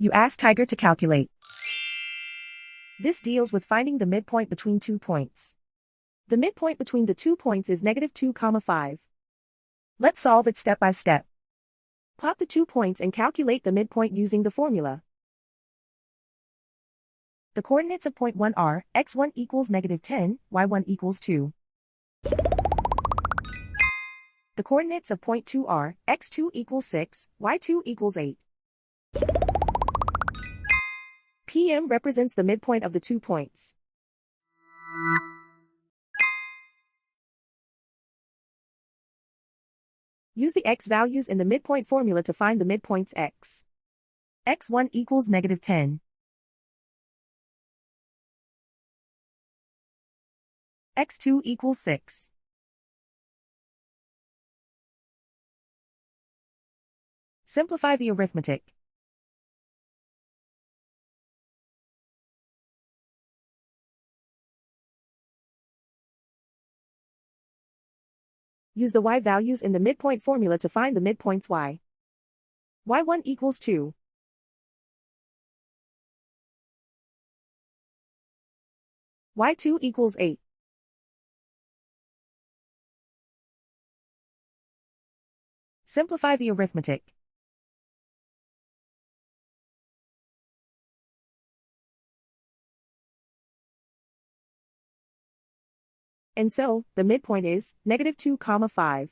You ask Tiger to calculate. This deals with finding the midpoint between 2 points. The midpoint between the 2 points is -2, 5. Let's solve it step by step. Plot the 2 points and calculate the midpoint using the formula. The coordinates of point 1 are x1 equals -10, y1 equals 2. The coordinates of point 2 are x2 equals 6, y2 equals 8. PM represents the midpoint of the 2 points. Use the x values in the midpoint formula to find the midpoints x. x1 equals -10. x2 equals 6. Simplify the arithmetic. Use the y values in the midpoint formula to find the midpoints y. y1 equals 2. y2 equals 8. Simplify the arithmetic. And so, the midpoint is -2, 5.